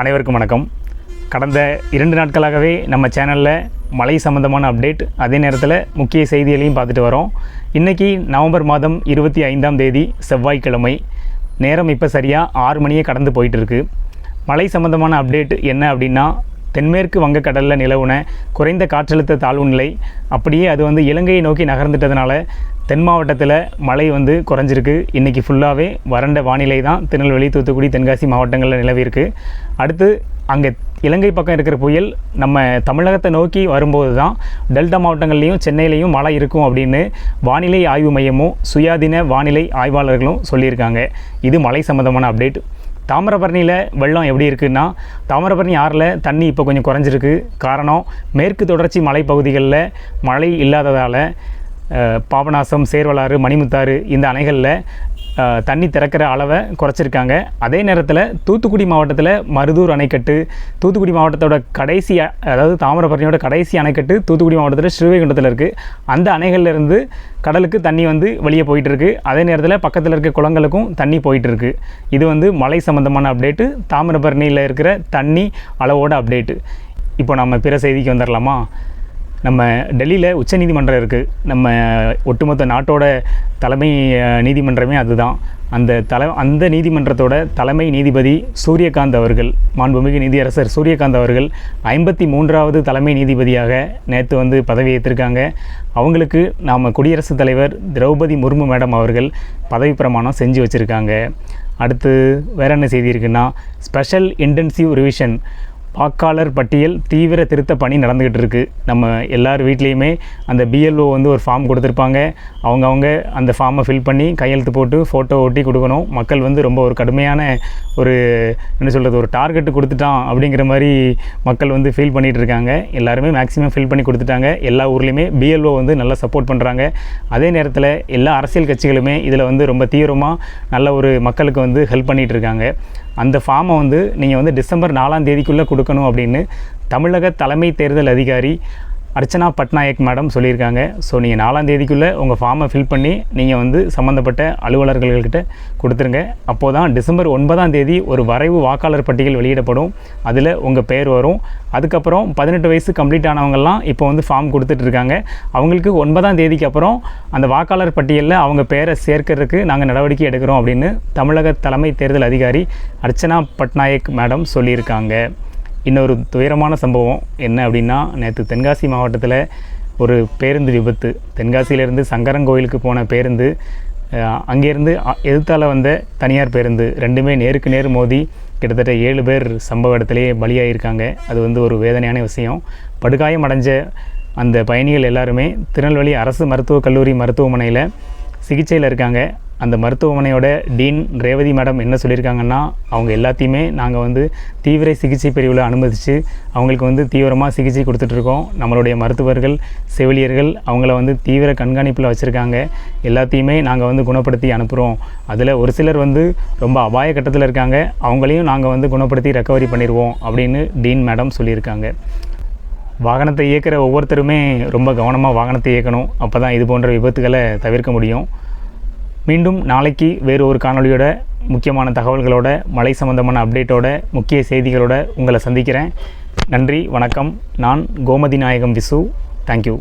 அனைவருக்கும் வணக்கம். கடந்த 2 நாட்களாகவே நம்ம சேனலில் மழை சம்பந்தமான அப்டேட், அதே நேரத்தில் முக்கிய செய்திகளையும் பார்த்துட்டு வரோம். இன்றைக்கி நவம்பர் மாதம் 25ஆம் தேதி செவ்வாய்க்கிழமை. நேரம் இப்போ சரியாக 6 மணியே கடந்து போயிட்டுருக்கு. மழை சம்பந்தமான அப்டேட் என்ன அப்படின்னா, தென்மேற்கு வங்கக்கடலில் நிலவுன குறைந்த காற்றழுத்த தாழ்வு நிலை அப்படியே அது இலங்கையை நோக்கி நகர்ந்துட்டதுனால தென் மாவட்டத்தில் மழை குறைஞ்சிருக்கு. இன்றைக்கி ஃபுல்லாகவே வறண்ட வானிலை தான் திருநெல்வேலி, தூத்துக்குடி, தென்காசி மாவட்டங்களில் நிலவிருக்கு. அடுத்து அங்கே இலங்கை பக்கம் இருக்கிற புயல் நம்ம தமிழகத்தை நோக்கி வரும்போது தான் டெல்டா மாவட்டங்கள்லேயும் சென்னையிலையும் மழை இருக்கும் அப்படின்னு வானிலை ஆய்வு மையமும் சுயாதீன வானிலை ஆய்வாளர்களும் சொல்லியிருக்காங்க. இது மழை சம்பந்தமான அப்டேட். தாமிரபரணியில் வெள்ளம் எப்படி இருக்குன்னா, தாமிரபரணி ஆறில் தண்ணி இப்போ கொஞ்சம் குறைஞ்சிருக்கு. காரணம், மேற்கு தொடர்ச்சி மலைப்பகுதிகளில் மழை இல்லாததால் பாபநாசம், சேர்வலாறு, மணிமுத்தாறு இந்த அணைகளில் தண்ணி திறக்கிற அளவை குறைச்சிருக்காங்க. அதே நேரத்தில் தூத்துக்குடி மாவட்டத்தில் மருதூர் அணைக்கட்டு, தூத்துக்குடி மாவட்டத்தோட கடைசி, அதாவது தாமிரபரணியோட கடைசி அணைக்கட்டு தூத்துக்குடி மாவட்டத்தில் ஸ்ரீவைகுண்டத்தில் இருக்குது. அந்த அணைகள்லேருந்து கடலுக்கு தண்ணி வெளியே போயிட்டுருக்கு. அதே நேரத்தில் பக்கத்தில் இருக்க குளங்களுக்கும் தண்ணி போயிட்டுருக்கு. இது மழை சம்மந்தமான அப்டேட்டு, தாமிரபரணியில் இருக்கிற தண்ணி அளவோட அப்டேட்டு. இப்போ நம்ம பிற செய்திக்கு வந்துடலாமா? நம்ம டெல்லியில் உச்சநீதிமன்றம் இருக்குது. நம்ம ஒட்டுமொத்த நாட்டோட தலைமை நீதிமன்றமே அதுதான். அந்த நீதிமன்றத்தோட தலைமை நீதிபதி சூரியகாந்த் அவர்கள், மாண்புமிகு நீதியரசர் சூரியகாந்த் அவர்கள் 53வது தலைமை நீதிபதியாக நேற்று பதவியேற்றிருக்காங்க. அவங்களுக்கு நாம் குடியரசுத் தலைவர் திரௌபதி முர்மு மேடம் அவர்கள் பதவி பிரமாணம் செஞ்சு வச்சுருக்காங்க. அடுத்து வேறு என்ன செய்தி இருக்குன்னா, ஸ்பெஷல் இன்டென்சிவ் ரிவிஷன் வாக்காளர் பட்டியல் தீவிர திருத்த பணி நடந்துக்கிட்டு இருக்குது. நம்ம எல்லார் வீட்லேயுமே அந்த பிஎல்ஓ ஒரு ஃபார்ம் கொடுத்துருப்பாங்க. அவங்க அந்த ஃபார்மை ஃபில் பண்ணி கையெழுத்து போட்டு ஃபோட்டோ ஒட்டி கொடுக்கணும். மக்கள் ரொம்ப ஒரு கடுமையான ஒரு ஒரு டார்கெட்டு கொடுத்துட்டான் அப்படிங்கிற மாதிரி மக்கள் ஃபீல் பண்ணிகிட்டு இருக்காங்க. எல்லாருமே மேக்ஸிமம் ஃபில் பண்ணி கொடுத்துட்டாங்க. எல்லா ஊர்லேயுமே பிஎல்ஓ நல்லா சப்போர்ட் பண்ணுறாங்க. அதே நேரத்தில் எல்லா அரசியல் கட்சிகளுமே இதில் ரொம்ப தீவிரமாக நல்ல ஒரு மக்களுக்கு ஹெல்ப் பண்ணிகிட்டு இருக்காங்க. அந்த ஃபார்மை நீங்கள் டிசம்பர் 4ஆம் தேதிக்குள்ளே கொடுக்கணும் அப்படின்னு தமிழக தலைமை தேர்தல் அதிகாரி அர்ச்சனா பட்நாயக் மேடம் சொல்லியிருக்காங்க. ஸோ நீங்கள் 4ஆம் தேதிக்குள்ளே உங்கள் ஃபார்மை ஃபில் பண்ணி நீங்கள் சம்மந்தப்பட்ட அலுவலர்கள்கிட்ட கொடுத்துருங்க. அப்போது தான் டிசம்பர் 9ஆம் தேதி ஒரு வரைவு வாக்காளர் பட்டியல் வெளியிடப்படும். அதில் உங்கள் பேர் வரும். அதுக்கப்புறம் 18 வயசு கம்ப்ளீட் ஆனவங்கள்லாம் இப்போ ஃபார்ம் கொடுத்துட்ருக்காங்க. அவங்களுக்கு 9ஆம் தேதிக்கு அப்புறம் அந்த வாக்காளர் பட்டியலில் அவங்க பேரை சேர்க்கறதுக்கு நாங்கள் நடவடிக்கை எடுக்கிறோம் அப்படின்னு தமிழக தலைமை தேர்தல் அதிகாரி அர்ச்சனா பட்நாயக் மேடம் சொல்லியிருக்காங்க. இன்னொரு துயரமான சம்பவம் என்ன அப்படின்னா, நேற்று தென்காசி மாவட்டத்தில் ஒரு பேருந்து விபத்து. தென்காசியிலேருந்து சங்கரங்கோயிலுக்கு போன பேருந்து, அங்கேருந்து எதிர்த்தால் வந்த தனியார் பேருந்து, ரெண்டுமே நேருக்கு நேர் மோதி கிட்டத்தட்ட 7 பேர் சம்பவ இடத்துலையே பலியாகியிருக்காங்க. அது ஒரு வேதனையான விஷயம். படுகாயம் அடைஞ்ச அந்த பயணிகள் எல்லாருமே திருநெல்வேலி அரசு மருத்துவக் கல்லூரி மருத்துவமனையில் சிகிச்சையில் இருக்காங்க. அந்த மருத்துவமனையோட டீன் ரேவதி மேடம் என்ன சொல்லியிருக்காங்கன்னா, அவங்க எல்லாத்தையுமே நாங்கள் தீவிர சிகிச்சை பிரிவில் அனுமதித்து அவங்களுக்கு தீவிரமாக சிகிச்சை கொடுத்துட்ருக்கோம். நம்மளுடைய மருத்துவர்கள், செவிலியர்கள் அவங்கள தீவிர கண்காணிப்பில் வச்சுருக்காங்க. எல்லாத்தையுமே நாங்கள் குணப்படுத்தி அனுப்புகிறோம். அதில் ஒரு சிலர் ரொம்ப அபாய கட்டத்தில் இருக்காங்க. அவங்களையும் நாங்கள் குணப்படுத்தி ரெக்கவரி பண்ணிடுவோம் அப்படின்னு டீன் மேடம் சொல்லியிருக்காங்க. வாகனத்தை இயக்கிற ஒவ்வொருத்தருமே ரொம்ப கவனமாக வாகனத்தை இயக்கணும். அப்போ தான் இது போன்ற விபத்துகளை தவிர்க்க முடியும். மீண்டும் நாளைக்கு வேறு ஒரு காணொலியோட முக்கியமான தகவல்களோட, மழை சம்பந்தமான அப்டேட்டோட, முக்கிய செய்திகளோட உங்களை சந்திக்கிறேன். நன்றி, வணக்கம். நான் கோமதி நாயகம் விசு. தேங்க்யூ.